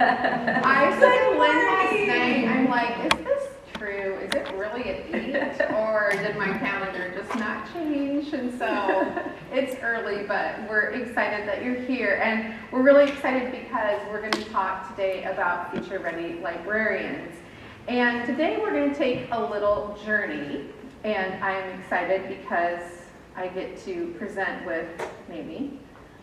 I said to Lynn last night, I'm like, is this true? Is it really at 8? Or did my calendar just not change? And so it's early, but we're excited that you're here. And we're really excited because we're going to talk today about future-ready librarians. And today we're going to take a little journey. And I am excited because I get to present with maybe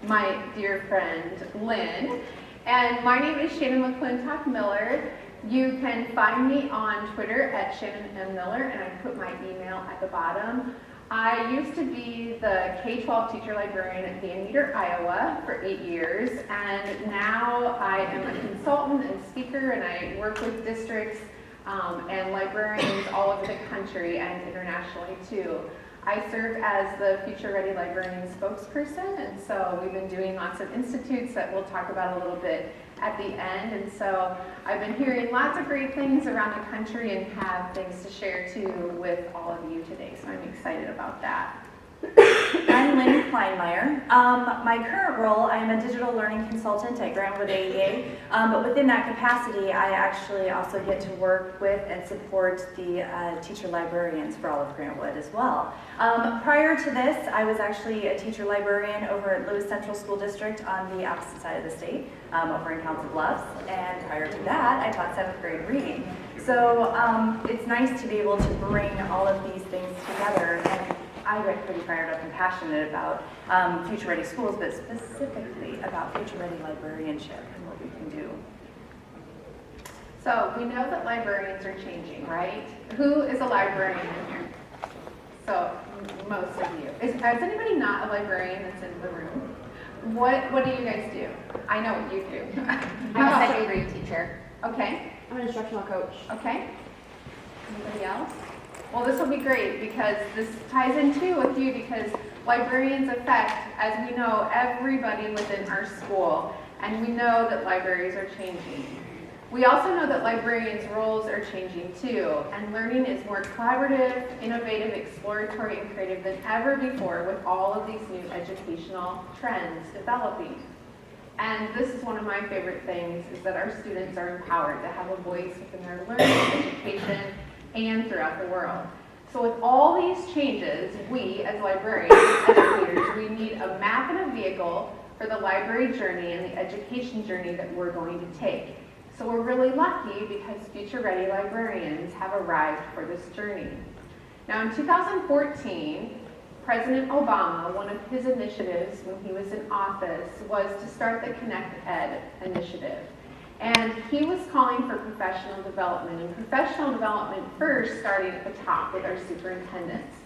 my dear friend Lynn. And my name is Shannon McClintock Miller. You can find me on Twitter at Shannon M. Miller, and I put my email at the bottom. I used to be the K-12 teacher librarian at Van Meter, Iowa for 8 years, and now I am a consultant and speaker, and I work with districts and librarians all over the country and internationally too. I serve as the Future Ready Librarian spokesperson, and so we've been doing lots of institutes that we'll talk about a little bit at the end. And so I've been hearing lots of great things around the country and have things to share too with all of you today, so I'm excited about that. I'm Lynn Kleinmeyer. My current role, I am a digital learning consultant at Grantwood AEA, but within that capacity, I actually also get to work with and support the teacher librarians for all of Grantwood as well. Prior to this, I was actually a teacher librarian over at Lewis Central School District on the opposite side of the state, over in Council Bluffs, and prior to that, I taught 7th grade reading. So it's nice to be able to bring all of these things together. And I get pretty fired up and passionate about future-ready schools, but specifically about future-ready librarianship and what we can do. So we know that librarians are changing, right? Who is a librarian in here? So most of you. Is anybody not a librarian that's in the room? What do you guys do? I know what you do. I'm a second grade teacher. Okay. I'm an instructional coach. Okay. Anybody else? Well, this will be great because this ties in too with you because librarians affect, as we know, everybody within our school, and we know that libraries are changing. We also know that librarians' roles are changing too, and learning is more collaborative, innovative, exploratory, and creative than ever before with all of these new educational trends developing. And this is one of my favorite things, is that our students are empowered to have a voice within their learning, education, and throughout the world. So with all these changes, we as librarians, educators, we need a map and a vehicle for the library journey and the education journey that we're going to take. So we're really lucky because future-ready librarians have arrived for this journey. Now in 2014, President Obama, one of his initiatives when he was in office was to start the Connect Ed initiative. And he was calling for professional development, and professional development first starting at the top with our superintendents.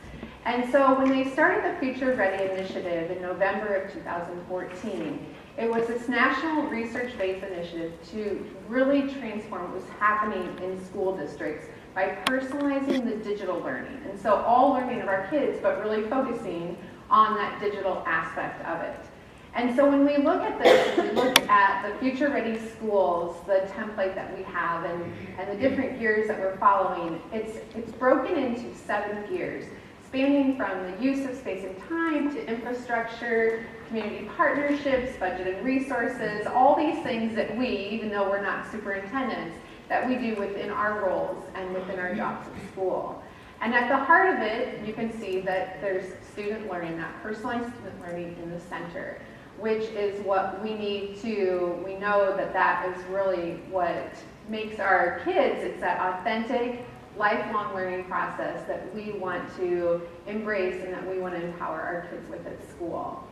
And so when they started the Future Ready initiative in November of 2014, it was this national research-based initiative to really transform what was happening in school districts by personalizing the digital learning. And so all learning of our kids, but really focusing on that digital aspect of it. And so when we look at this, we look at the Future Ready schools, the template that we have, and the different gears that we're following, it's broken into 7 gears, spanning from the use of space and time to infrastructure, community partnerships, budget and resources, all these things that we, even though we're not superintendents, that we do within our roles and within our jobs at school. And at the heart of it, you can see that there's student learning, that personalized student learning in the center, which is what we need to, we know that that is really what makes our kids, it's that authentic, lifelong learning process that we want to embrace and that we want to empower our kids with at school.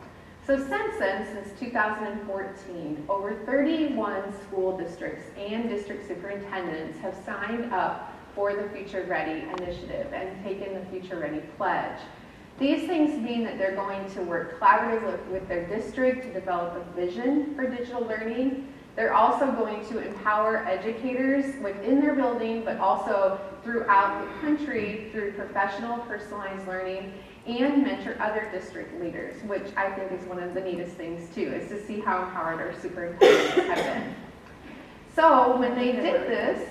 So since then, since 2014, over 31 school districts and district superintendents have signed up for the Future Ready initiative and taken the Future Ready pledge. These things mean that they're going to work collaboratively with their district to develop a vision for digital learning. They're also going to empower educators within their building, but also throughout the country through professional, personalized learning, and mentor other district leaders, which I think is one of the neatest things too, is to see how empowered our superintendents have been. So when they did this,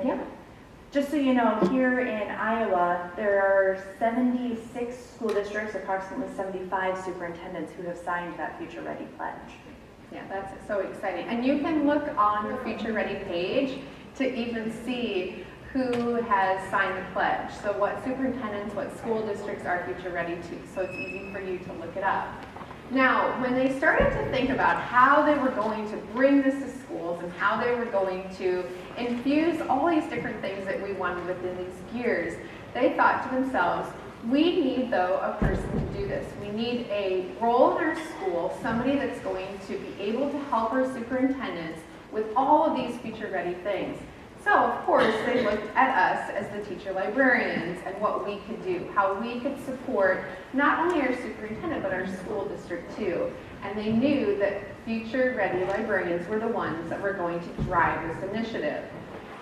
yeah. Just so you know, here in Iowa, there are 76 school districts, approximately 75 superintendents who have signed that Future Ready pledge. Yeah, that's so exciting. And you can look on the Future Ready page to even see who has signed the pledge. So what superintendents, what school districts are Future Ready to. So it's easy for you to look it up. Now, when they started to think about how they were going to bring this to schools and how they were going to infuse all these different things that we wanted within these gears, they thought to themselves, we need, though, a person to do this. We need a role in our school, somebody that's going to be able to help our superintendents with all of these future-ready things. So, of course, they looked at us as the teacher librarians and what we could do, how we could support not only our superintendent, but our school district too. And they knew that future-ready librarians were the ones that were going to drive this initiative.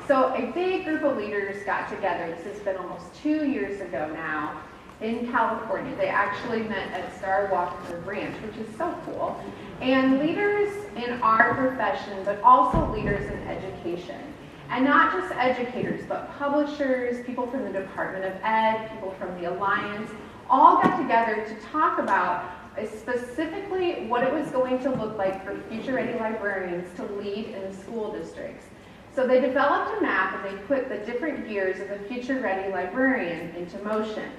So a big group of leaders got together. This has been almost 2 years ago now in California. They actually met at Star Walker Ranch, which is so cool. And leaders in our profession, but also leaders in education. And not just educators, but publishers, people from the Department of Ed, people from the Alliance, all got together to talk about specifically what it was going to look like for future-ready librarians to lead in the school districts. So they developed a map and they put the different gears of the future-ready librarian into motion.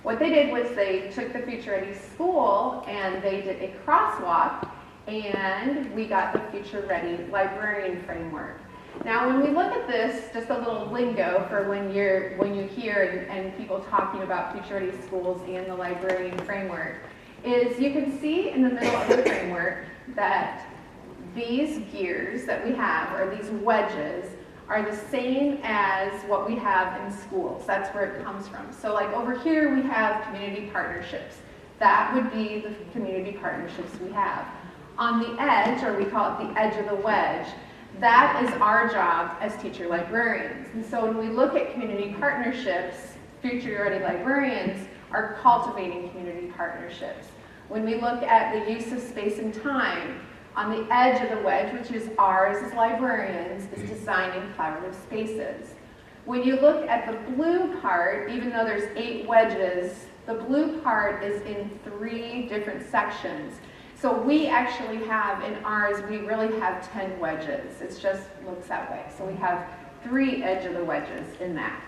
What they did was they took the future-ready school and they did a crosswalk, and we got the future-ready librarian framework. Now, when we look at this, just a little lingo for when you hear and people talking about future-ready schools and the librarian framework, is you can see in the middle of the framework that these gears that we have, or these wedges, are the same as what we have in schools. That's where it comes from. So like over here we have community partnerships. That would be the community partnerships we have. On the edge, or we call it the edge of the wedge, that is our job as teacher librarians. And so when we look at community partnerships, future-ready librarians are cultivating community partnerships. When we look at the use of space and time, on the edge of the wedge, which is ours as librarians, is designing collaborative spaces. When you look at the blue part, even though there's 8 wedges, the blue part is in 3 different sections. So we actually have, in ours, we really have 10 wedges. It just looks that way. So we have 3 edge of the wedges in that.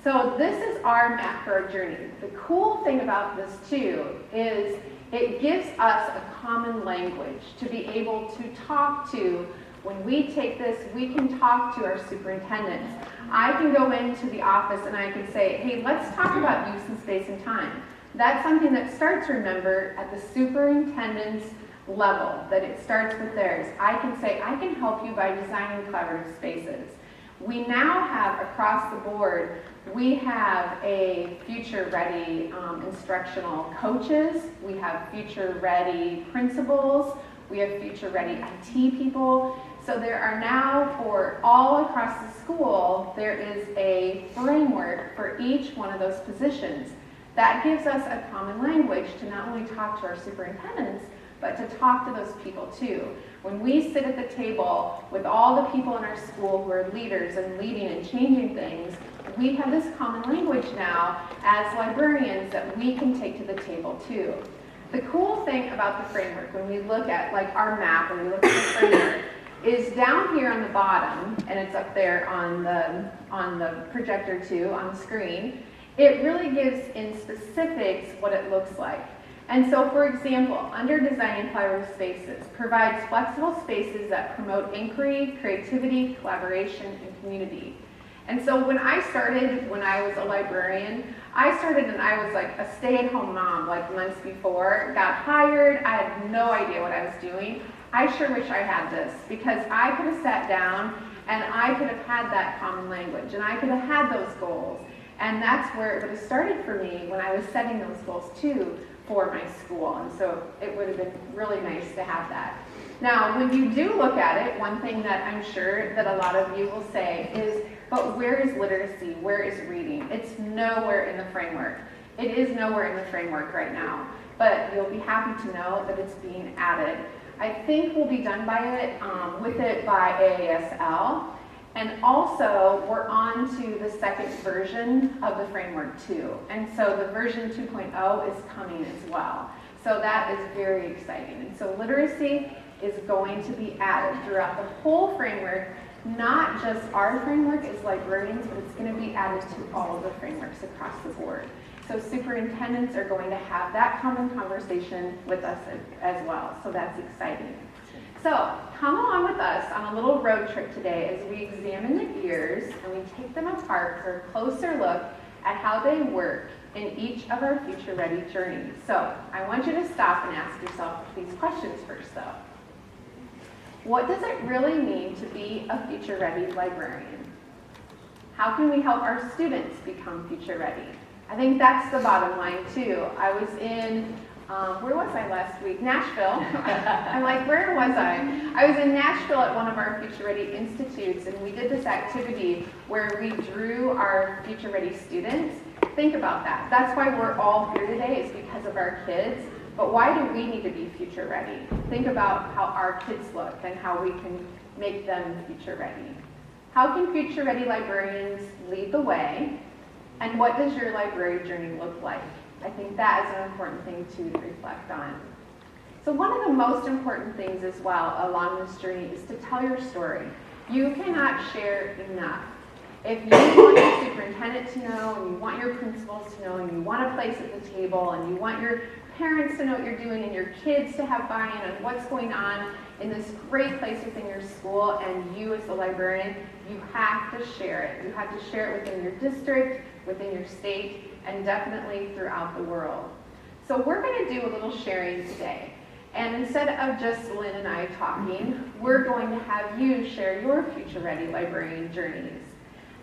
So this is our map for our journey. The cool thing about this too is it gives us a common language to be able to talk to. When we take this, we can talk to our superintendents. I can go into the office and I can say, hey, let's talk about use and space and time. That's something that starts, remember, at the superintendent's level, that it starts with theirs. I can say, I can help you by designing collaborative spaces. We now have, across the board, we have a future-ready instructional coaches, we have future-ready principals, we have future-ready IT people. So there are now, for all across the school, there is a framework for each one of those positions. That gives us a common language to not only talk to our superintendents, but to talk to those people too. When we sit at the table with all the people in our school who are leaders and leading and changing things, we have this common language now as librarians that we can take to the table too. The cool thing about the framework, when we look at like our map, when we look at the framework, is down here on the bottom, and it's up there on the projector too, on the screen, it really gives in specifics what it looks like. And so, for example, under Designing Collaborative Spaces, provides flexible spaces that promote inquiry, creativity, collaboration, and community. And so when I started, when I was a librarian, I started and I was like a stay-at-home mom like months before, got hired, I had no idea what I was doing. I sure wish I had this, because I could have sat down and I could have had that common language and I could have had those goals. And that's where it would have started for me when I was setting those goals too for my school. And so it would have been really nice to have that. Now, when you do look at it, one thing that I'm sure that a lot of you will say is, but where is literacy? Where is reading? It's nowhere in the framework. It is nowhere in the framework right now, but you'll be happy to know that it's being added. I think we'll be done with it by AASL. And also, we're on to the second version of the framework too. And so the version 2.0 is coming as well. So So that is very exciting. And so literacy is going to be added throughout the whole framework, not just our framework as librarians, but it's going to be added to all of the frameworks across the board. So superintendents are going to have that common conversation with us as well. So that's exciting. So come along with us on a little road trip today as we examine the gears and we take them apart for a closer look at how they work in each of our Future Ready journeys. So I want you to stop and ask yourself these questions first though. What does it really mean to be a Future Ready librarian? How can we help our students become Future Ready? I think that's the bottom line too. I was in where was I last week? Nashville. I'm like, where was I? I was in Nashville at one of our Future Ready Institutes, and we did this activity where we drew our Future Ready students. Think about that. That's why we're all here today, is because of our kids. But why do we need to be Future Ready? Think about how our kids look and how we can make them Future Ready. How can Future Ready librarians lead the way? And what does your library journey look like? I think that is an important thing to reflect on. So one of the most important things as well along this journey is to tell your story. You cannot share enough. If you want your superintendent to know, and you want your principals to know, and you want a place at the table, and you want your parents to know what you're doing, and your kids to have buy-in on what's going on in this great place within your school, and you as the librarian, you have to share it. You have to share it within your district, within your state, and definitely throughout the world. So we're going to do a little sharing today. And instead of just Lynn and I talking, we're going to have you share your Future Ready librarian journeys.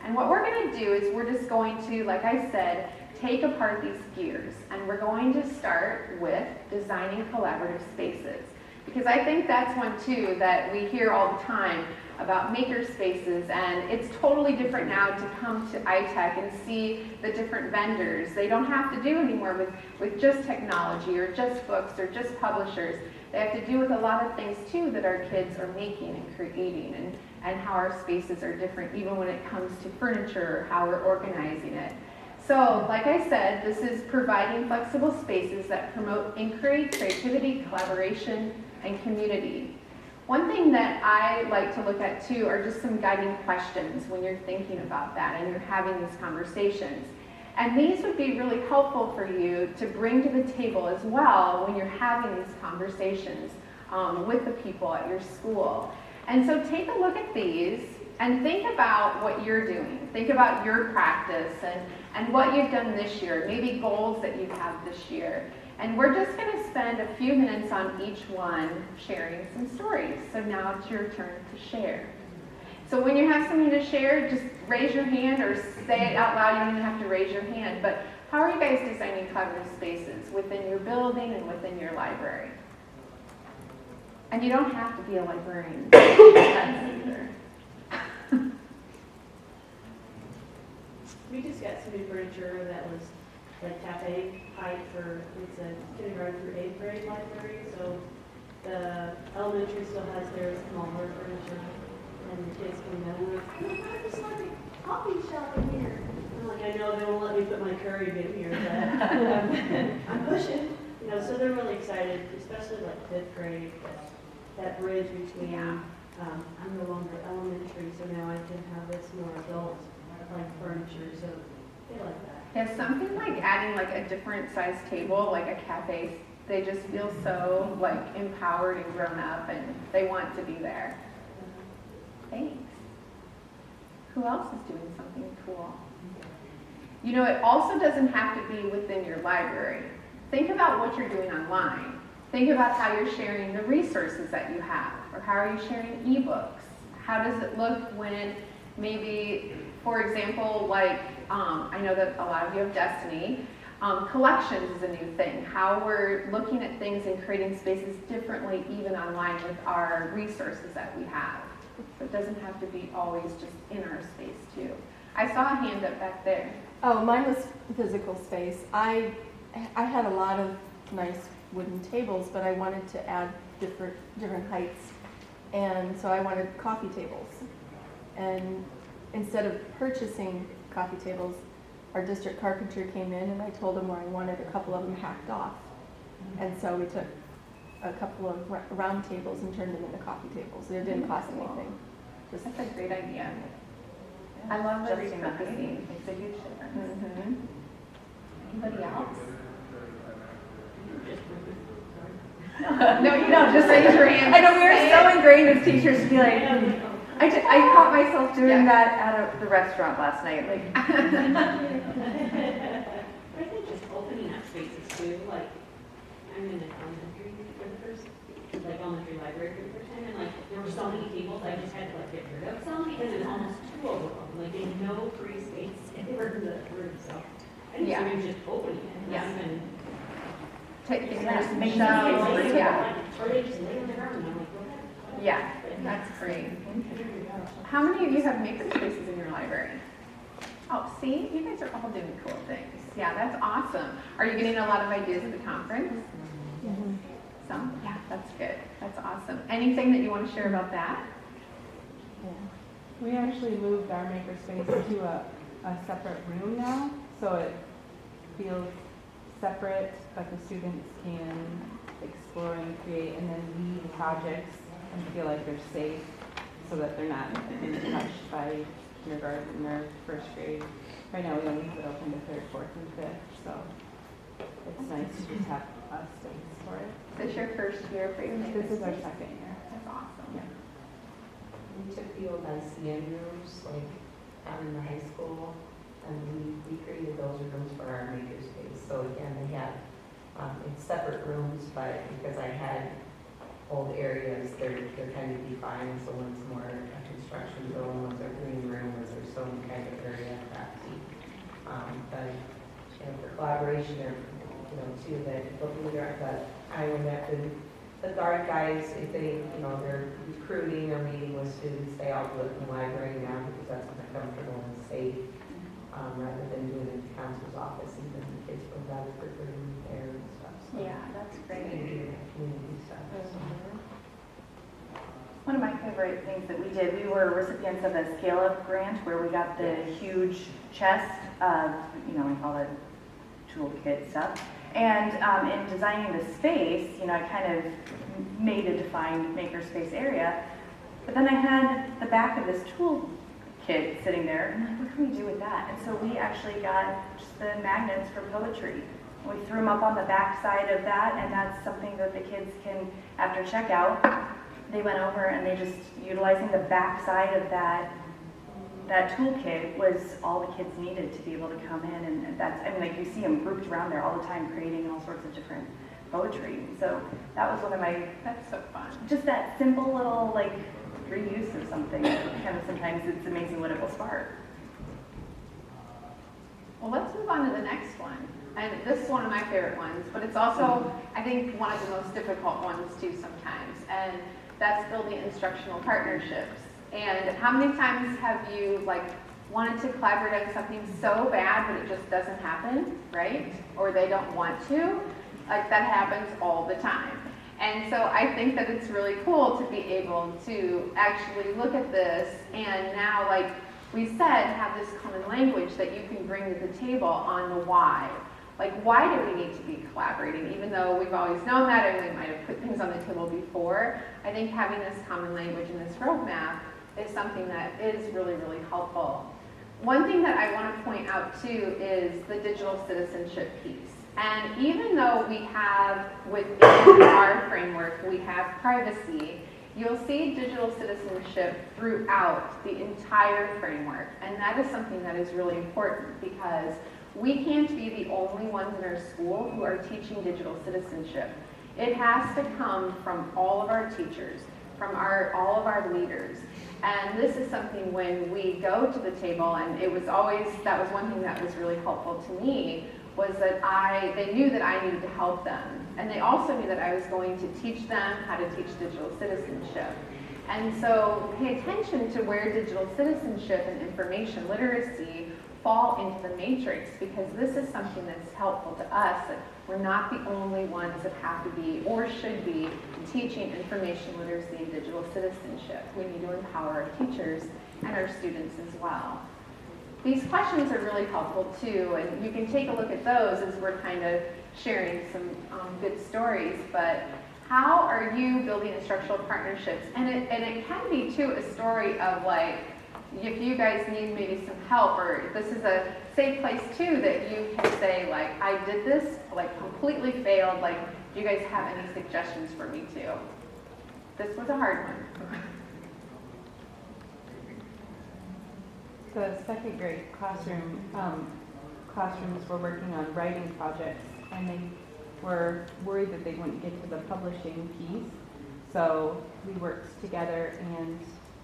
And what we're going to do is we're just going to, like I said, take apart these gears. And we're going to start with designing collaborative spaces. Because I think that's one too that we hear all the time about maker spaces, and it's totally different now to come to iTech and see the different vendors. They don't have to do anymore with just technology or just books or just publishers. They have to do with a lot of things too that our kids are making and creating, and how our spaces are different even when it comes to furniture or how we're organizing it. So, like I said, this is providing flexible spaces that promote inquiry, creativity, collaboration, and community. One thing that I like to look at too are just some guiding questions when you're thinking about that and you're having these conversations. And these would be really helpful for you to bring to the table as well when you're having these conversations with the people at your school. And so take a look at these and think about what you're doing. Think about your practice and what you've done this year, maybe goals that you have this year. And we're just going to spend a few minutes on each one sharing some stories. So now it's your turn to share. So when you have something to share, just raise your hand or say it out loud. You don't even have to raise your hand. But how are you guys designing collaborative spaces within your building and within your library? And you don't have to be a librarian either. We just got some new furniture that was like cafe height for, it's a kindergarten through 8th grade library, so the elementary still has their smaller furniture, and the kids come down with, I just like a coffee shop in here. I'm like, I know they won't let me put my Keurig in here, but I'm pushing. You know, so they're really excited, especially like 5th grade, that bridge between, I'm no longer elementary, so now I can have this more adult like furniture, so they like that. Yeah, something like adding like a different size table, like a cafe, they just feel so like empowered and grown up and they want to be there. Thanks. Who else is doing something cool? You know, it also doesn't have to be within your library. Think about what you're doing online. Think about how you're sharing the resources that you have, or how are you sharing ebooks? How does it look when maybe, for example, like I know that a lot of you have Destiny. Collections is a new thing. How we're looking at things and creating spaces differently even online with our resources that we have. So it doesn't have to be always just in our space too. I saw a hand up back there. Oh, mine was physical space. I had a lot of nice wooden tables, but I wanted to add different heights, and so I wanted coffee tables. And instead of purchasing coffee tables, our district carpenter came in and I told him where I wanted a couple of them hacked off. And so we took a couple of round tables and turned them into coffee tables. It didn't cost anything. Just That's a great idea. I love Just this in purposing. Makes a huge difference. Anybody else? No, you don't, just raise your hand. I know we were Say so it. ingrained as teachers to be like, I caught myself doing Yeah. that at the restaurant last night. Like, I think just opening up spaces too, like, I'm in the elementary for the first, like elementary library for the first time, and like, there were so many tables, I just had to like get rid of some, because it was almost too overwhelming, like, they had no free space anywhere in the room, so. I think Yeah. maybe just opening it, Yeah. not even. Taking Yeah, some make shelves, space. yeah. Or they just lay on the ground, and I'm like, what? Yeah, that's great. How many of you have maker spaces in your library? Oh, see, you guys are all doing cool things. Yeah, that's awesome. Are you getting a lot of ideas at the conference? Some? Yeah, that's good. That's awesome. Anything that you want to share about that? We actually moved our makerspace into a separate room now, so it feels separate, but the students can explore and create and then lead projects and feel like they're safe so that they're not being touched by kindergarten or first grade. Right now we only have it open to third, fourth, and fifth, so it's nice to just have a space for it. Is this your first year for your maker This is our space? second year. That's awesome. We took the old ICN rooms, like out in the high school, and we created those rooms for our makerspace. So again, they have, it's separate rooms, but because I had old areas, they're kind of defined. So one's more a construction zone, one's a green room, where there's some kind of area crafty. But, you know, for collaboration, or, you know, too, that but I went up and the guard guys, if they, you know, they're recruiting or meeting with students, they all do it in the library now because that's more comfortable and safe, rather than doing it in the counselor's office, and then the kids go down for room there and stuff. So Yeah, that's great. we do that community stuff. So. one of my favorite things that we did, we were recipients of a Scale Up grant where we got the huge chest of, you know, we call it toolkit stuff. And in designing the space, you know, I kind of made a defined makerspace area. But then I had the back of this toolkit sitting there, and I'm like, what can we do with that? And so we actually got just the magnets for poetry. We threw them up on the back side of that, and that's something that the kids can, after checkout, they went over and they just, utilizing the back side of that toolkit was all the kids needed to be able to come in, and that's, I mean, like, you see them grouped around there all the time creating all sorts of different poetry. So that was one of my, That's so fun. just that simple little, like, reuse of something. Kind of sometimes it's amazing what it will spark. Well, let's move on to the next one. And this is one of my favorite ones, but it's also, I think, one of the most difficult ones too sometimes. And that's building instructional partnerships. And how many times have you like wanted to collaborate on something so bad, but it just doesn't happen, right? Or they don't want to? Like that happens all the time. And so I think that it's really cool to be able to actually look at this and now, like we said, have this common language that you can bring to the table on the why. Like, why do we need to be collaborating? Even though we've always known that and we might have put things on the table before, I think having this common language and this roadmap is something that is really, really helpful. One thing that I want to point out too is the digital citizenship piece. And even though we have within our framework, we have privacy, you'll see digital citizenship throughout the entire framework. And that is something that is really important because we can't be the only ones in our school who are teaching digital citizenship. It has to come from all of our teachers, from all of our leaders. And this is something when we go to the table, and it was always, that was one thing that was really helpful to me, was that they knew that I needed to help them. And they also knew that I was going to teach them how to teach digital citizenship. And so pay attention to where digital citizenship and information literacy fall into the matrix, because this is something that's helpful to us, that we're not the only ones that have to be or should be teaching information literacy and digital citizenship. We need to empower our teachers and our students as well. These questions are really helpful too, and you can take a look at those as we're kind of sharing some good stories, but how are you building instructional partnerships? And it can be too a story of like, if you guys need maybe some help, or this is a safe place too that you can say like, I did this, like completely failed, like, do you guys have any suggestions for me too? This was a hard one. The second grade classrooms were working on writing projects, and they were worried that they wouldn't get to the publishing piece. So we worked together, and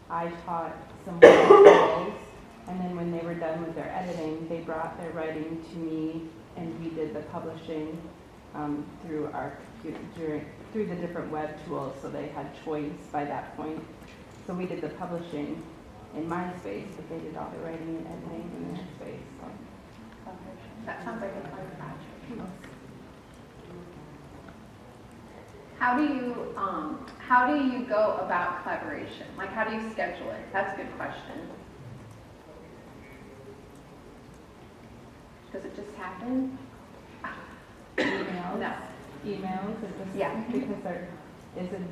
I taught some skills, and then when they were done with their editing, they brought their writing to me, and we did the publishing through our computer, through the different web tools, so they had choice by that point. So we did the publishing in my space, but they did all the writing and editing in their space. So. That sounds like a fun project. How do you go about collaboration? Like, how do you schedule it? That's a good question. Does it just happen? Emails? No. Emails, or just Yeah. because there isn't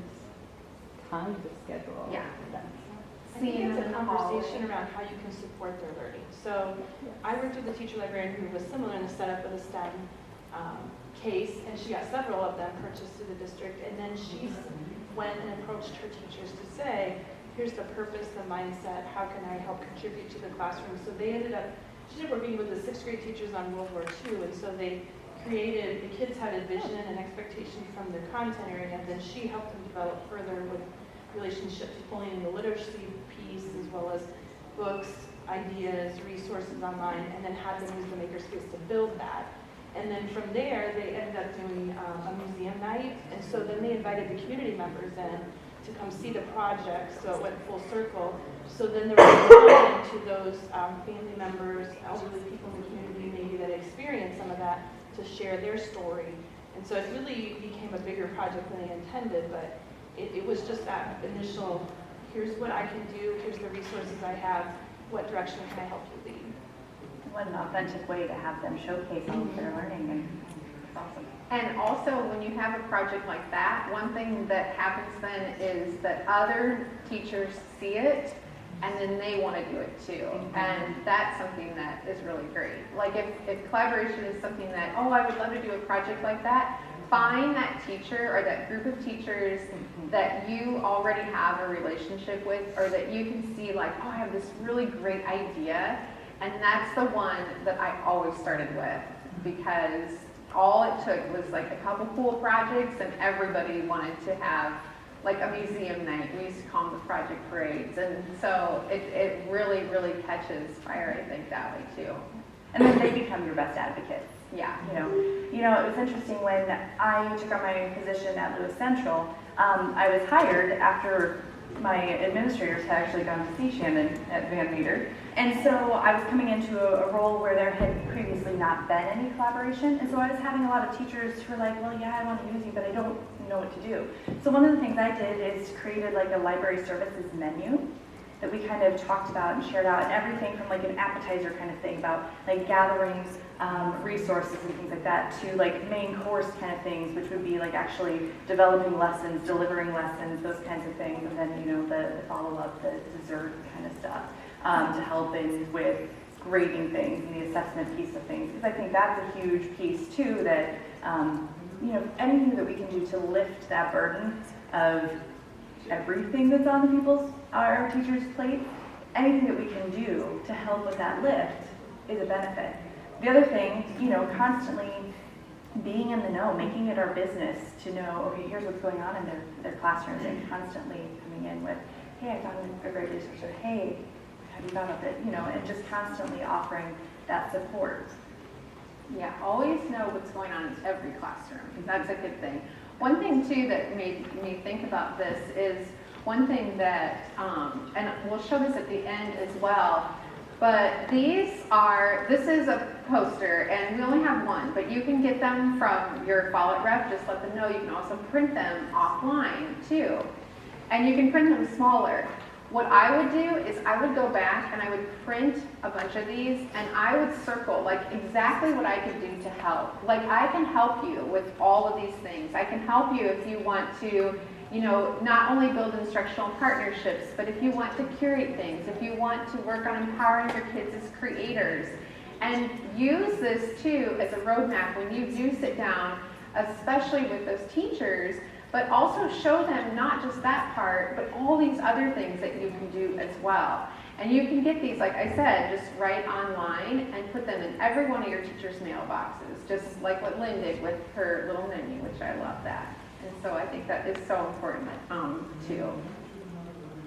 time to schedule. Yeah. I think Seeing it's a them in the hallway. conversation around how you can support their learning. So I worked with a teacher librarian who was similar in the setup of the STEM case, and she got several of them purchased through the district, and then she went and approached her teachers to say, here's the purpose, the mindset, how can I help contribute to the classroom? So they ended up, she ended up working with the 6th grade teachers on World War II, and so they created, the kids had a vision and expectation from the content area, and then she helped them develop further with relationships, pulling in the literacy piece as well as books, ideas, resources online, and then had them use the makerspace to build that. And then from there, they ended up doing a museum night, and so then they invited the community members in to come see the project, so it went full circle. So then there was time to those family members, elderly people in the community maybe that experienced some of that, to share their story. And so it really became a bigger project than they intended, but it was just that initial, here's what I can do, here's the resources I have, what direction can I help you lead? What an authentic way to have them showcase all of their learning, and it's awesome. And also, when you have a project like that, one thing that happens then is that other teachers see it, and then they want to do it too. And that's something that is really great. Like if collaboration is something that, oh, I would love to do a project like that, find that teacher or that group of teachers that you already have a relationship with, or that you can see like, oh, I have this really great idea. And that's the one that I always started with, because all it took was like a couple cool projects, and everybody wanted to have like a museum night. We used to call them the project parades. And so it really, really catches fire, I think, that way too. And then they become your best advocates. Yeah. You know, it was interesting when I took on my position at Lewis Central. I was hired after my administrators had actually gone to see Shannon at Van Meter. And so I was coming into a role where there had previously not been any collaboration. And so I was having a lot of teachers who were like, well, yeah, I want to use you, but I don't know what to do. So one of the things I did is created like a library services menu that we kind of talked about and shared out, and everything from like an appetizer kind of thing about like gatherings, resources and things like that, to like main course kind of things, which would be like actually developing lessons, delivering lessons, those kinds of things, and then, you know, the follow-up, the dessert kind of stuff, to help in with grading things and the assessment piece of things, because I think that's a huge piece too, that, you know, anything that we can do to lift that burden of everything that's on our teachers' plate, anything that we can do to help with that lift is a benefit. The other thing, you know, constantly being in the know, making it our business to know, okay, here's what's going on in their classrooms, and constantly coming in with, hey, I found a great resource, or hey, have you thought of it? You know, and just constantly offering that support. Yeah, always know what's going on in every classroom. That's a good thing. One thing too that made me think about this is one thing that, and we'll show this at the end as well, but this is a poster, and we only have one, but you can get them from your Follett rep, just let them know. You can also print them offline too. And you can print them smaller. what I would do is I would go back and I would print a bunch of these and I would circle like exactly what I could do to help. Like I can help you with all of these things. I can help you if you want to, you know, not only build instructional partnerships, but if you want to curate things, if you want to work on empowering your kids as creators. And use this too as a roadmap when you do sit down, especially with those teachers, but also show them not just that part, but all these other things that you can do as well. And you can get these, like I said, just right online and put them in every one of your teachers' mailboxes, just like what Lynn did with her little menu, which I love that. And so I think that is so important too.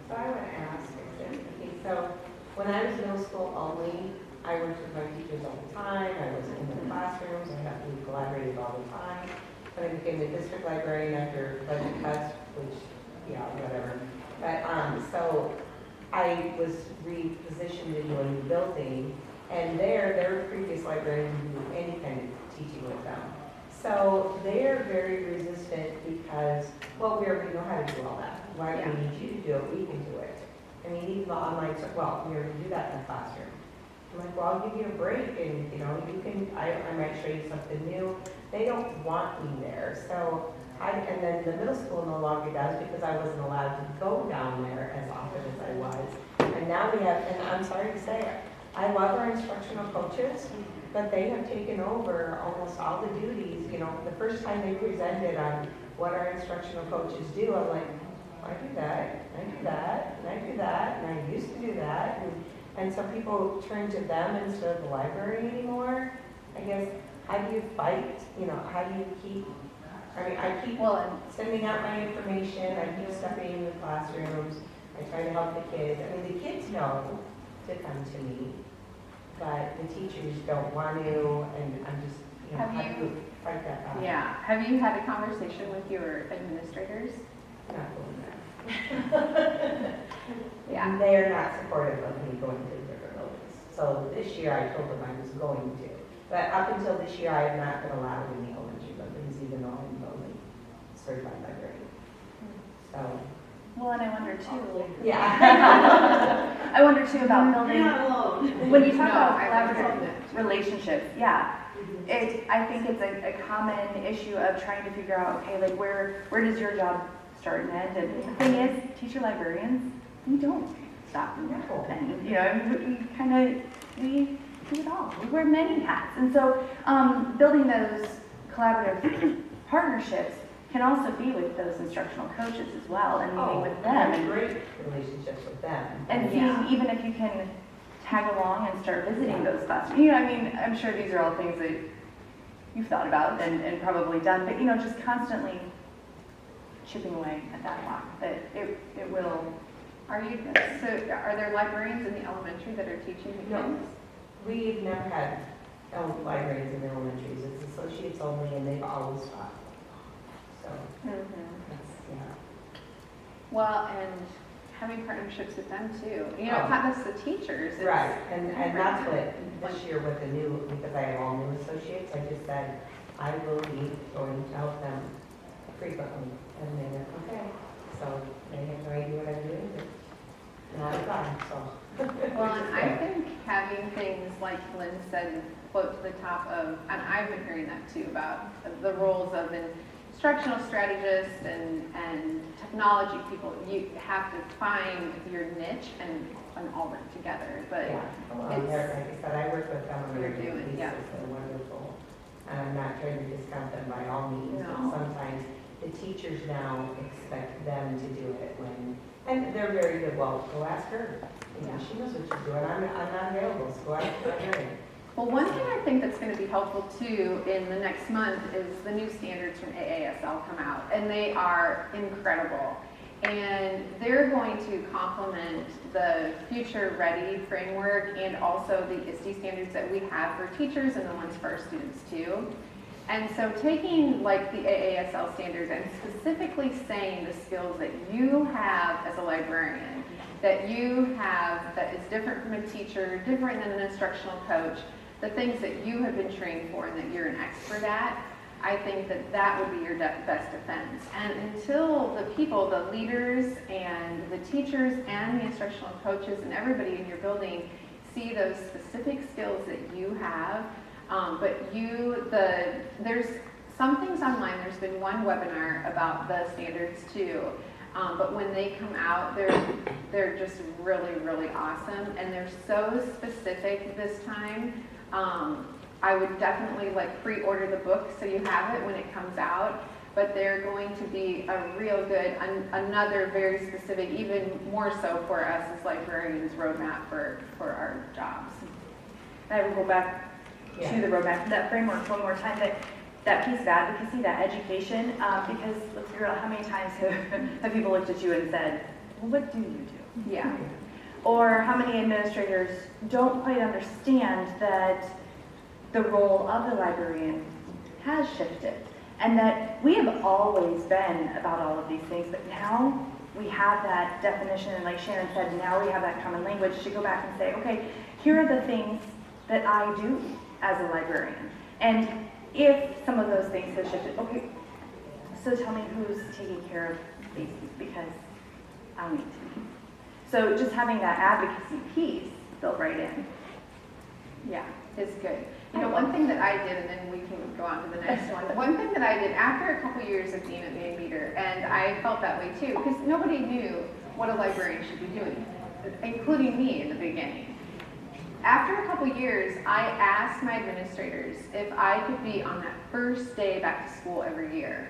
So I want to ask, okay, so when I was middle school only, I worked with my teachers all the time, I was in the classrooms, we collaborated all the time. When I became the district librarian after budget cuts, which, yeah, whatever. But, so I was repositioned into a new building, and there were previous librarians who do any kind of teaching with them. So they're very resistant because, well, we already know how to do all that. Why do we need you to do it? We can do it. I mean, even the online, well, we already do that in the classroom. I'm like, well, I'll give you a break, and, you know, you can, I might show you something new. They don't want me there. So and then the middle school no longer does because I wasn't allowed to go down there as often as I was. And now we have, and I'm sorry to say it, I love our instructional coaches, but they have taken over almost all the duties. You know, the first time they presented on what our instructional coaches do, I'm like, I do that, and I do that, and I do that, and I used to do that. And so people turn to them instead of the library anymore. I guess, how do you fight? You know, how do you keep, I mean, I keep sending out my information, I keep stepping in the classrooms, I try to help the kids. I mean, the kids know to come to me, but the teachers don't want to, and I'm just, you know, how do you fight that out? Yeah. Have you had a conversation with your administrators? Not doing that. Yeah. They're not supportive of me going to different buildings. So this year I told them I was going to. But up until this year, I have not been allowed in the elementary buildings, even though I'm the only certified librarian. So. Well, and I wonder too. Yeah. I wonder too about building. You're not alone. When you talk No, about I collaborative relationships, yeah. I think it's a common issue of trying to figure out, okay, like where does your job start and end? And the thing is, teacher librarians, we don't stop and end. You know, we do it all. We wear many hats. And so building those collaborative partnerships can also be with those instructional coaches as well and meeting with them. And great relationships with them. And seeing even if you can tag along and start visiting those classrooms. You know, I mean, I'm sure these are all things that you've thought about and probably done, but you know, just constantly chipping away at that lock, that it will. Are there librarians in the elementary that are teaching the No. kids? We've never had librarians in the elementaries. It's associates only, and they've always taught. So, that's, yeah. Well, and having partnerships with them too. You know, it's not just the teachers. It's Right, and that's what, this year with the new, because I have all new associates, I just said, I will be going to help them frequently. And they went, okay. So they have no idea what I'm doing, but now I'm gone, so. Well, and I think having things like Lynn said, quote to the top of, and I've been hearing that too, about the roles of an instructional strategist and technology people. You have to find your niche and all work together. But Yeah, well, like I said, I work with them on a You're regular doing, basis. yeah. They're wonderful. And I'm not trying to discount them by all means, No. but sometimes the teachers now expect them to do it when, and they're very good. Well, go ask her. You know, she knows what she's doing. I'm not available, so go ask her. Well, one thing I think that's going to be helpful too in the next month is the new standards from AASL come out, and they are incredible. And they're going to complement the Future Ready framework and also the ISTE standards that we have for teachers and the ones for our students too. And so taking like the AASL standards and specifically saying the skills that you have as a librarian, that you have that is different from a teacher, different than an instructional coach, the things that you have been trained for and that you're an expert at, I think that that would be your best defense. And until the people, the leaders and the teachers and the instructional coaches and everybody in your building see those specific skills that you have, there's some things online. There's been one webinar about the standards too. But when they come out, they're just really, really awesome, and they're so specific this time. I would definitely pre-order the book so you have it when it comes out. But they're going to be a real good, another very specific, even more so for us as librarians, roadmap for our jobs. I will go back to the roadmap, that framework one more time. That piece of advocacy, that education, because let's figure out how many times have people looked at you and said, well, what do you do? Yeah. Or how many administrators don't quite understand that the role of the librarian has shifted, and that we have always been about all of these things, but now we have that definition, and like Shannon said, now we have that common language to go back and say, okay, here are the things that I do as a librarian. And if some of those things have shifted, okay, so tell me who's taking care of these, because I need to be. So just having that advocacy piece built right in. Yeah, it's good. You know, one thing that I did, and then we can go on to the next one. One thing that I did after a couple years of being at Van Meter, and I felt that way too, because nobody knew what a librarian should be doing, including me in the beginning. After a couple years, I asked my administrators if I could be on that first day back to school every year.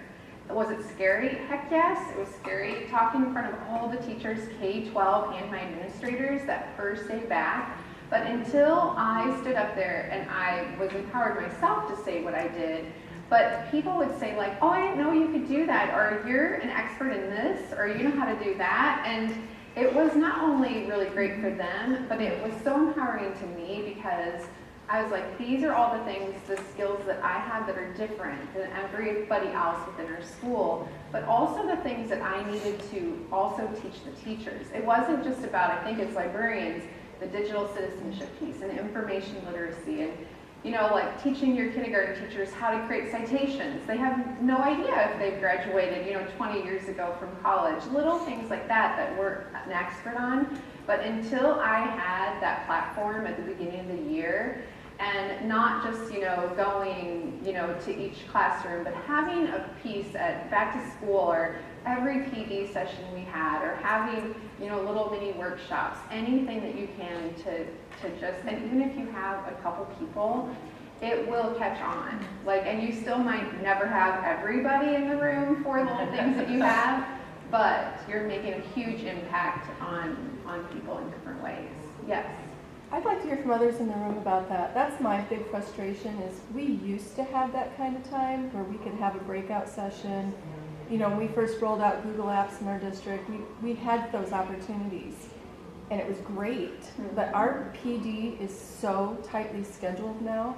Was it scary? Heck yes, it was scary talking in front of all the teachers, K-12 and my administrators that first day back. But until I stood up there and I was empowered myself to say what I did, but people would say like, oh, I didn't know you could do that, or you're an expert in this, or you know how to do that. And it was not only really great for them, but it was so empowering to me, because I was like, these are all the things, the skills that I have that are different than everybody else within our school, but also the things that I needed to also teach the teachers. It wasn't just about, I think as librarians, the digital citizenship piece and information literacy, and teaching your kindergarten teachers how to create citations. They have no idea if they've graduated, 20 years ago from college. Little things like that we're an expert on. But until I had that platform at the beginning of the year, and not just, going, to each classroom, but having a piece at back to school or every PD session we had, or having, little mini workshops, anything that you can to just, and even if you have a couple people, it will catch on. And you still might never have everybody in the room for little things that you have, but you're making a huge impact on people in different ways. Yes. I'd like to hear from others in the room about that. That's my big frustration, is we used to have that kind of time where we could have a breakout session. When we first rolled out Google Apps in our district, we had those opportunities, and it was great. But our PD is so tightly scheduled now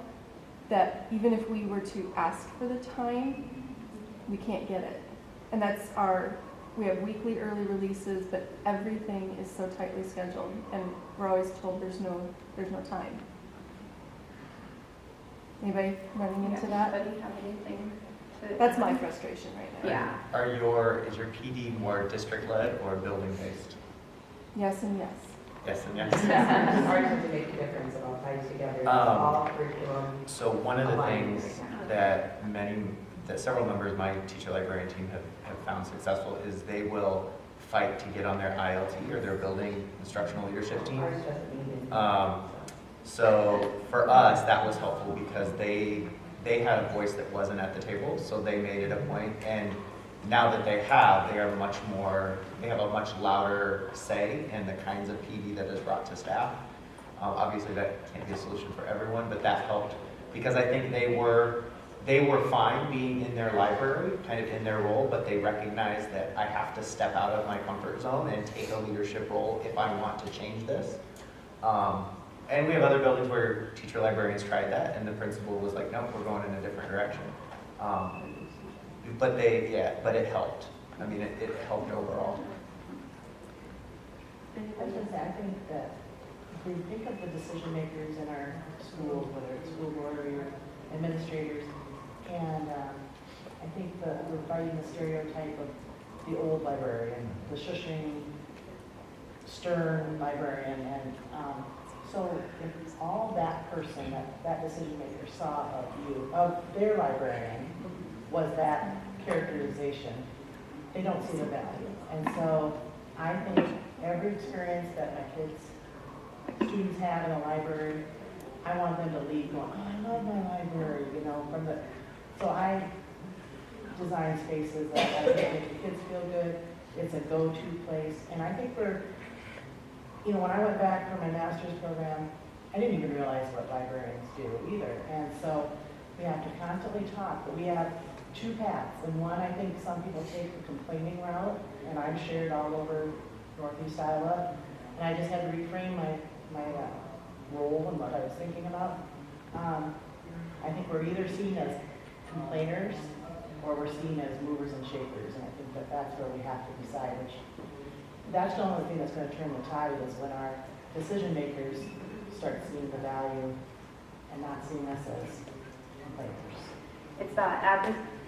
that even if we were to ask for the time, we can't get it. And we have weekly early releases, but everything is so tightly scheduled, and we're always told there's no time. Anybody running into that? Anybody have anything to? That's my frustration right now. Yeah. Is your PD more district-led or building-based? Yes and yes. Yes and yes. It's hard to make a difference about ties together, it's all curriculum. So one of the things that several members of my teacher librarian team have found successful is they will fight to get on their ILT or their building instructional leadership team. So for us, that was helpful because they had a voice that wasn't at the table, so they made it a point. And now that they have a much louder say in the kinds of PD that is brought to staff. Obviously that can't be a solution for everyone, but that helped because I think they were fine being in their library, kind of in their role, but they recognized that I have to step out of my comfort zone and take a leadership role if I want to change this. And we have other buildings where teacher librarians tried that, and the principal was like, nope, we're going in a different direction. But it helped. I mean, it helped overall. I think that if we think of the decision makers in our schools, whether it's school board or your administrators, and I think that we're fighting the stereotype of the old librarian, the shushing, stern librarian, and so if all that person, that decision maker saw of their librarian was that characterization, they don't see the value. And so I think every experience that my students have in a library, I want them to leave going, oh, I love my library, you know, so I design spaces that I think make the kids feel good. It's a go-to place. And I think when I went back for my master's program, I didn't even realize what librarians do either. And so we have to constantly talk, but we have two paths. And one, I think some people take the complaining route, and I've shared all over Northeast Iowa. And I just had to reframe my role and what I was thinking about. I think we're either seen as complainers or we're seen as movers and shakers, and I think that's where we have to decide which. That's the only thing that's going to turn the tide is when our decision makers start seeing the value and not seeing us as complainers. It's about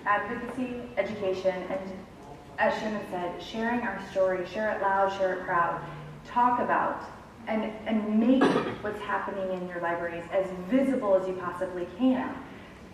advocacy, education, and as Shannon said, sharing our story, share it loud, share it proud, talk about and make what's happening in your libraries as visible as you possibly can.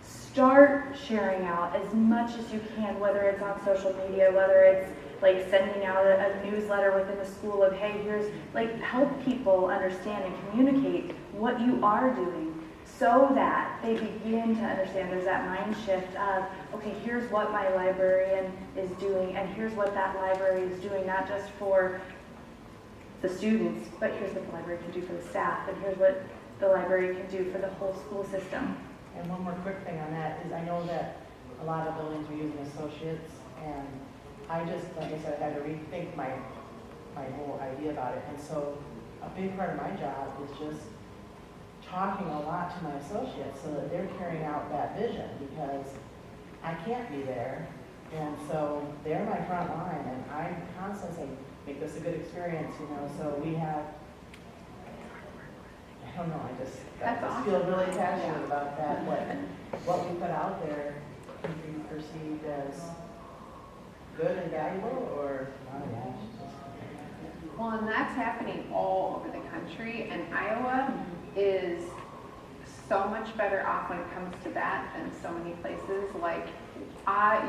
Start sharing out as much as you can, whether it's on social media, whether it's like sending out a newsletter within the school of, hey, here's, like, help people understand and communicate what you are doing so that they begin to understand. There's that mind shift of, okay, here's what my librarian is doing, and here's what that library is doing, not just for the students, but here's what the library can do for the staff, and here's what the library can do for the whole school system. And one more quick thing on that is I know that a lot of buildings are using associates, and I just, like I said, had to rethink my whole idea about it. And so a big part of my job is just talking a lot to my associates so that they're carrying out that vision, because I can't be there. And so they're my front line, and I'm constantly saying, make this a good experience, you know. So we have, I don't know, I just feel really passionate about that. What we put out there can be perceived as good and valuable, or not. Well, and that's happening all over the country, and Iowa is so much better off when it comes to that than so many places. Like,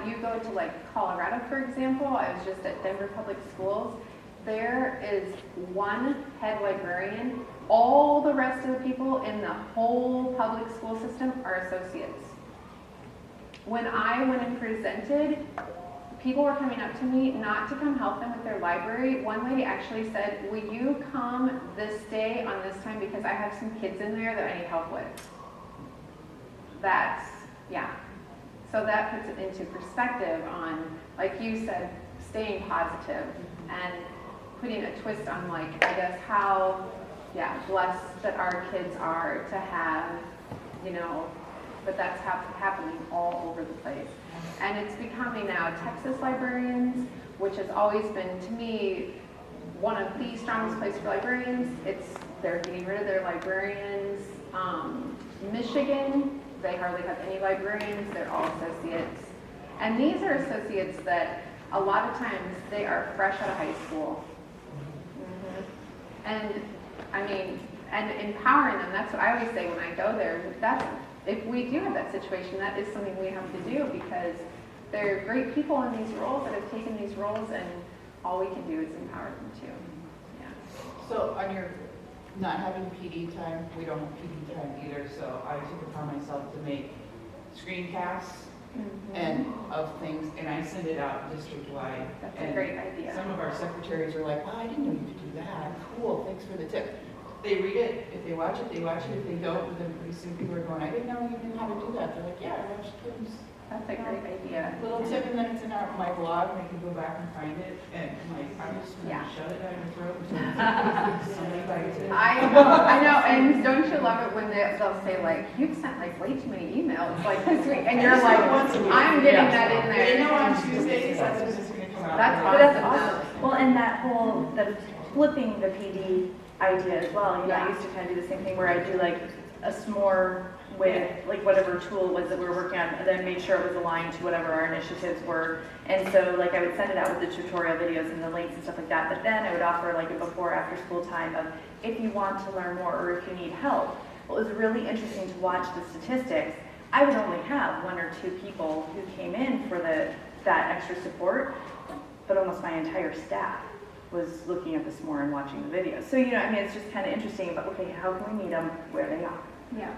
you go to like Colorado, for example. I was just at Denver Public Schools. There is one head librarian. All the rest of the people in the whole public school system are associates. When I went and presented, people were coming up to me not to come help them with their library. One lady actually said, will you come this day on this time because I have some kids in there that I need help with. Yeah. So that puts it into perspective on, like you said, staying positive and putting a twist on, like, I guess how, blessed that our kids are to have, you know, but that's happening all over the place. And it's becoming now Texas librarians, which has always been, to me, one of the strongest places for librarians. They're getting rid of their librarians. Michigan, they hardly have any librarians. They're all associates. And these are associates that a lot of times they are fresh out of high school. And I mean, and empowering them, that's what I always say when I go there. If we do have that situation, that is something we have to do, because there are great people in these roles that have taken these roles, and all we can do is empower them too. Yeah. So on your not having PD time, we don't have PD time either, so I took it upon myself to make screencasts and of things, and I send it out district-wide. That's a great idea. Some of our secretaries are like, wow, I didn't know you could do that. Cool, thanks for the tip. They read it, if they watch it, they watch it. If they don't, then pretty soon people are going, I didn't know you knew how to do that. They're like, yeah, I watched Kim's That's a great idea. little tip, and then it's in my blog, and they can go back and find it. And I'm just going to shove it down your throat until somebody bites it. I know, and don't you love it when they'll say, like, you've sent like way too many emails like this week, and you're like, I'm getting that in there. They know on Tuesdays that's when it's going to come out. That's awesome. Well, and that whole, the flipping the PD idea as well. You know, I used to kind of do the same thing where I do like a s'more with like whatever tool it was that we were working on, and then made sure it was aligned to whatever our initiatives were. And so like I would send it out with the tutorial videos and the links and stuff like that, but then I would offer like a before after school time of if you want to learn more or if you need help. Well, it was really interesting to watch the statistics. I would only have 1 or 2 people who came in for that extra support, but almost my entire staff was looking at this more and watching the videos. So, you know, I mean, it's just kind of interesting, but okay, how can we meet them where they are? Yeah.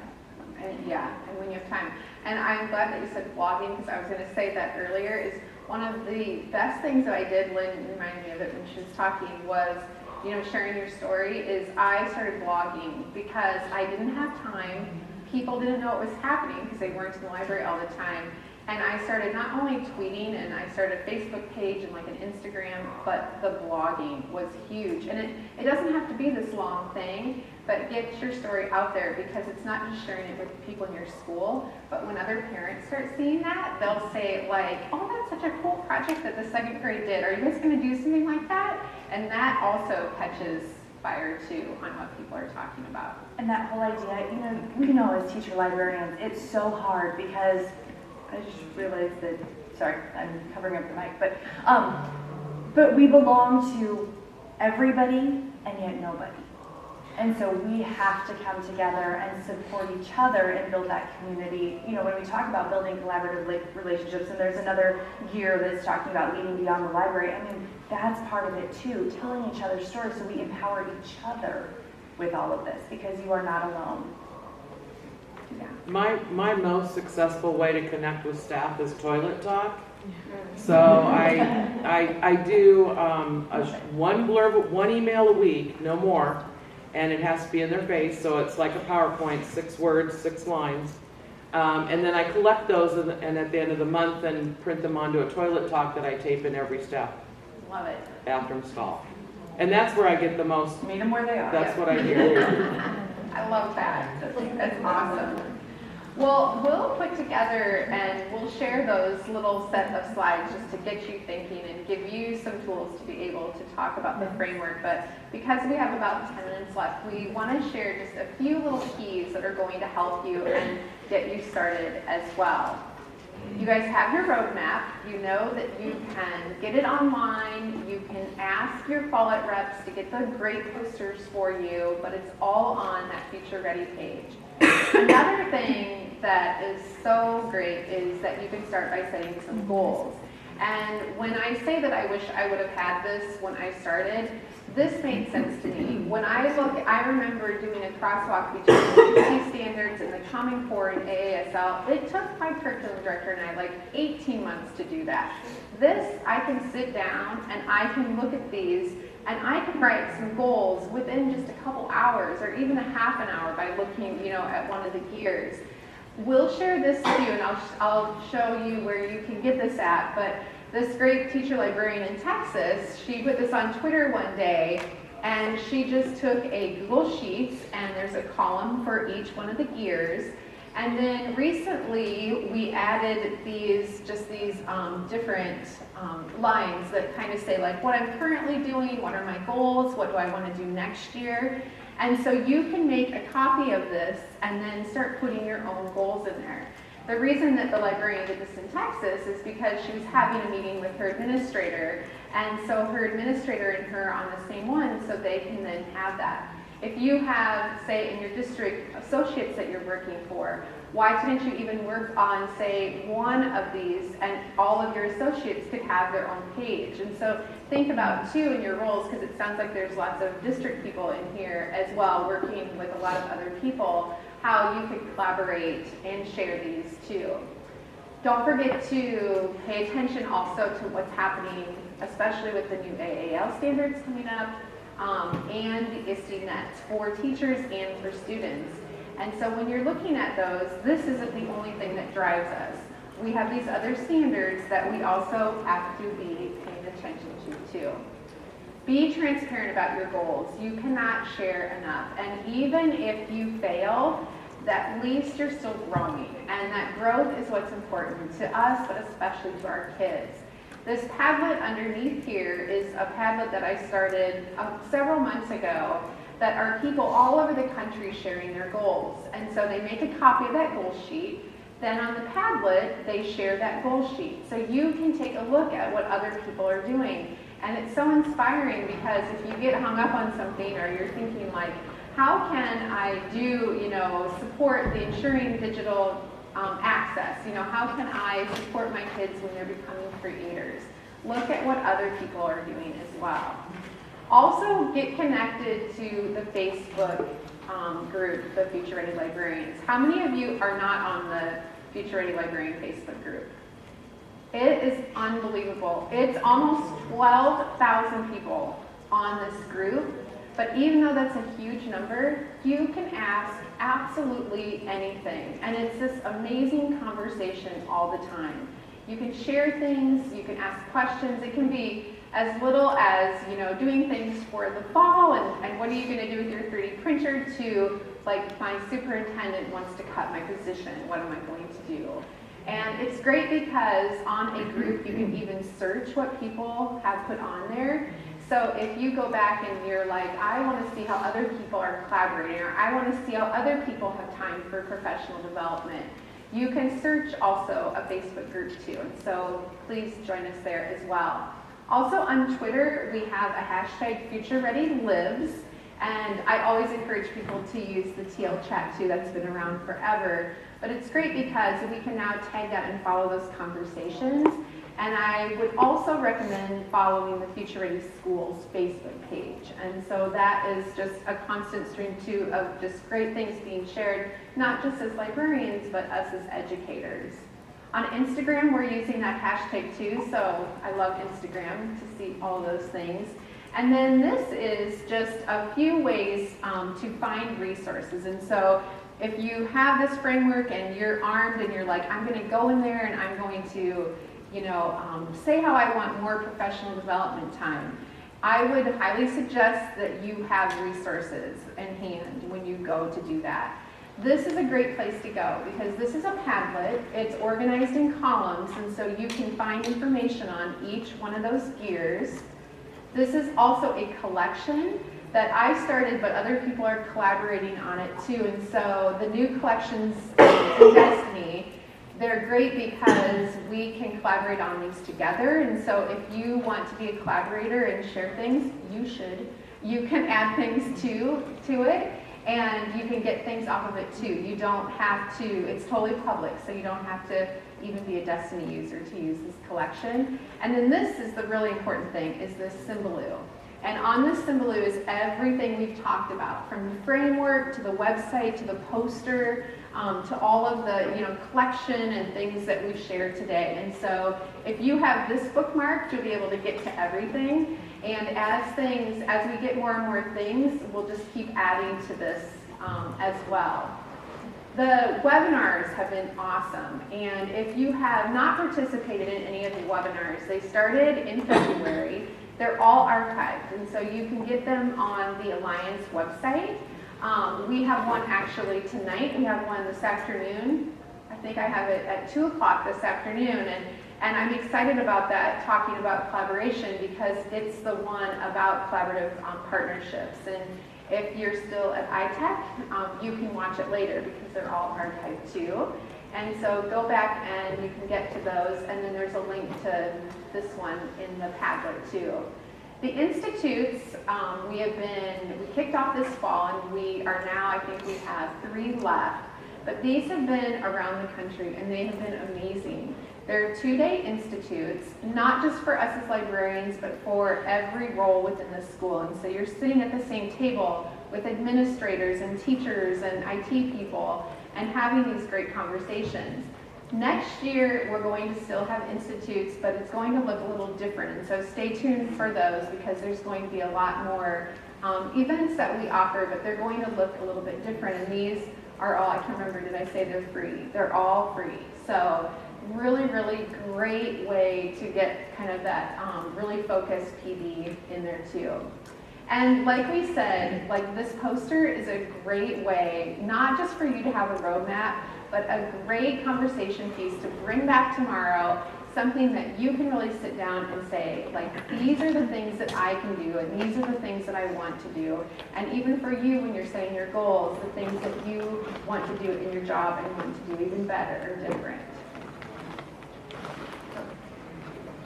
And when you have time. And I'm glad that you said blogging, because I was going to say that earlier, is one of the best things that I did, Lynn reminded me of it when she was talking, was, you know, sharing your story, is I started blogging because I didn't have time. People didn't know what was happening because they weren't in the library all the time. And I started not only tweeting, and I started a Facebook page and like an Instagram, but the blogging was huge. And it doesn't have to be this long thing, but get your story out there, because it's not just sharing it with people in your school, but when other parents start seeing that, they'll say like, oh, that's such a cool project that the 2nd grade did. Are you guys gonna do something like that? And that also catches fire too on what people are talking about. And that whole idea, you know, we know as teacher librarians, it's so hard because I just realized that, sorry, I'm covering up the mic, but we belong to everybody and yet nobody. And so we have to come together and support each other and build that community. You know, when we talk about building collaborative relationships, and there's another gear that's talking about leading beyond the library, I mean, that's part of it too, telling each other's stories so we empower each other with all of this, because you are not alone. Yeah. My most successful way to connect with staff is toilet talk. So I do one email a week, no more, and it has to be in their face, so it's like a PowerPoint, 6 words, 6 lines. And then I collect those and at the end of the month and print them onto a toilet talk that I tape in every step. Love it. Bathroom stall. And that's where I get the most. Meet them where they are. That's what I hear. I love that. That's awesome. Well, we'll put together and we'll share those little set of slides just to get you thinking and give you some tools to be able to talk about the framework. But because we have about 10 minutes left, we want to share just a few little keys that are going to help you and get you started as well. You guys have your roadmap. You know that you can get it online. You can ask your Follett reps to get the great posters for you, but it's all on that Future Ready page. Another thing that is so great is that you can start by setting some goals. And when I say that I wish I would have had this when I started, this made sense to me. When I remember doing a crosswalk between the standards and the Common Core and AASL. It took my curriculum director and I like 18 months to do that. This, I can sit down and I can look at these and I can write some goals within just a couple hours or even a half an hour by looking, you know, at one of the gears. We'll share this with you and I'll show you where you can get this at, but this great teacher librarian in Texas, she put this on Twitter one day, and she just took a Google Sheets, and there's a column for each one of the gears. And then recently, we added these different lines that kind of say like what I'm currently doing, what are my goals, what do I want to do next year. And so you can make a copy of this and then start putting your own goals in there. The reason that the librarian did this in Texas is because she was having a meeting with her administrator, and so her administrator and her on the same one, so they can then have that. If you have, say, in your district associates that you're working for, why couldn't you even work on, say, one of these and all of your associates could have their own page? And so think about, too, in your roles, because it sounds like there's lots of district people in here as well, working with a lot of other people, how you could collaborate and share these, too. Don't forget to pay attention also to what's happening, especially with the new AAL standards coming up, and the ISTE nets for teachers and for students. And so when you're looking at those, this isn't the only thing that drives us. We have these other standards that we also have to be paying attention to too. Be transparent about your goals. You cannot share enough. And even if you fail, at least you're still growing. And that growth is what's important to us, but especially to our kids. This Padlet underneath here is a Padlet that I started several months ago. that are people all over the country sharing their goals. And so they make a copy of that goal sheet. Then on the Padlet, they share that goal sheet. So you can take a look at what other people are doing. And it's so inspiring because if you get hung up on something or you're thinking like, how can I do, support the ensuring digital access? How can I support my kids when they're becoming creators? Look at what other people are doing as well. Also, get connected to the Facebook group, the Future Ready Librarians. How many of you are not on the Future Ready Librarian Facebook group? It is unbelievable. It's almost 12,000 people on this group, but even though that's a huge number, you can ask absolutely anything. And it's this amazing conversation all the time. You can share things, you can ask questions. It can be as little as, doing things for the fall and what are you going to do with your 3D printer to, like, my superintendent wants to cut my position. What am I going to do? And it's great because on a group you can even search what people have put on there. So if you go back and you're like, I want to see how other people are collaborating, or I want to see how other people have time for professional development, you can search also a Facebook group too. And so please join us there as well. Also on Twitter, we have a hashtag FutureReadyLives. And I always encourage people to use the TL chat too. That's been around forever. But it's great because we can now tag that and follow those conversations. And I would also recommend following the Future Ready Schools Facebook page. And so that is just a constant stream too of just great things being shared, not just as librarians, but us as educators. On Instagram, we're using that hashtag too. So I love Instagram to see all those things. And then this is just a few ways to find resources. And so if you have this framework and you're armed and you're like, I'm going to go in there and I'm going to, say how I want more professional development time, I would highly suggest that you have resources in hand when you go to do that. This is a great place to go because this is a Padlet. It's organized in columns, and so you can find information on each one of those gears. This is also a collection that I started, but other people are collaborating on it too. And so the new collections in Destiny, they're great because we can collaborate on these together. And so if you want to be a collaborator and share things, you should. You can add things to it, and you can get things off of it too. You don't have to, it's totally public, so you don't have to even be a Destiny user to use this collection. And then this is the really important thing, is this Symbaloo. And on this Symbaloo is everything we've talked about, from the framework to the website to the poster, to all of the collection and things that we've shared today. And so if you have this bookmarked, you'll be able to get to everything. And as we get more and more things, we'll just keep adding to this as well. The webinars have been awesome, and if you have not participated in any of the webinars, they started in February. They're all archived, and so you can get them on the Alliance website. We have one actually tonight. We have one this afternoon. I think I have it at 2 o'clock this afternoon, and I'm excited about that, talking about collaboration, because it's the one about collaborative partnerships. And if you're still at iTech, you can watch it later because they're all archived too. And so go back and you can get to those, and then there's a link to this one in the Padlet too. The institutes, we kicked off this fall, and we are now, I think we have 3 left. But these have been around the country, and they have been amazing. They're 2-day institutes, not just for us as librarians, but for every role within the school. And so you're sitting at the same table with administrators and teachers and IT people and having these great conversations. Next year, we're going to still have institutes, but it's going to look a little different. And so stay tuned for those, because there's going to be a lot more events that we offer, but they're going to look a little bit different. And these are all, I can't remember, did I say they're free? They're all free. So really, really great way to get kind of that really focused PD in there too. And like we said, like, this poster is a great way, not just for you to have a roadmap, but a great conversation piece to bring back tomorrow, something that you can really sit down and say, like, these are the things that I can do, and these are the things that I want to do. And even for you, when you're setting your goals, the things that you want to do in your job and want to do even better or different.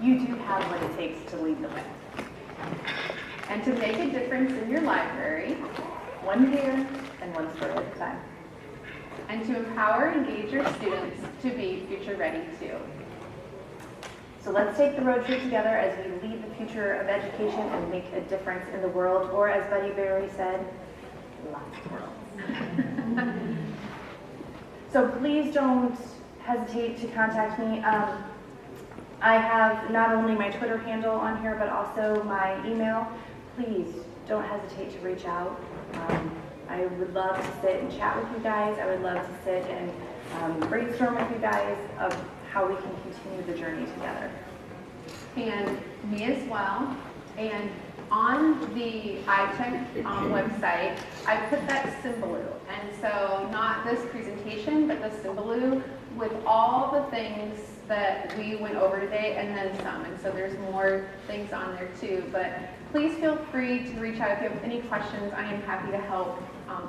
You do have what it takes to lead the way. And to make a difference in your library, One here and one story at a time. and to empower and engage your students to be future ready too. So let's take the road trip together as we lead the future of education and make a difference in the world, or as Buddy Barry said, lots of worlds. So please don't hesitate to contact me. I have not only my Twitter handle on here, but also my email. Please don't hesitate to reach out. I would love to sit and chat with you guys. I would love to sit and brainstorm with you guys of how we can continue the journey together. And me as well. And on the iTech website, I put that Symbaloo. And so not this presentation, but the Symbaloo with all the things that we went over today and then some. And so there's more things on there too. But please feel free to reach out if you have any questions. I am happy to help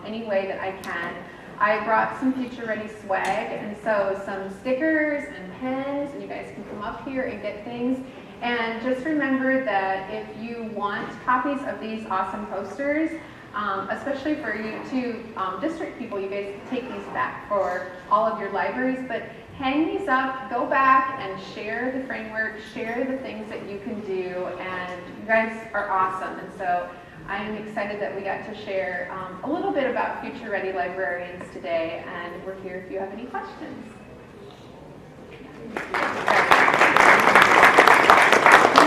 any way that I can. I brought some Future Ready swag, and so some stickers and pens, and you guys can come up here and get things. And just remember that if you want copies of these awesome posters, especially for you two district people, you guys can take these back for all of your libraries, but hang these up, go back and share the framework, share the things that you can do, and you guys are awesome. And so I'm excited that we got to share a little bit about Future Ready Librarians today, and we're here if you have any questions. You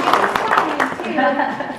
get to sign, too.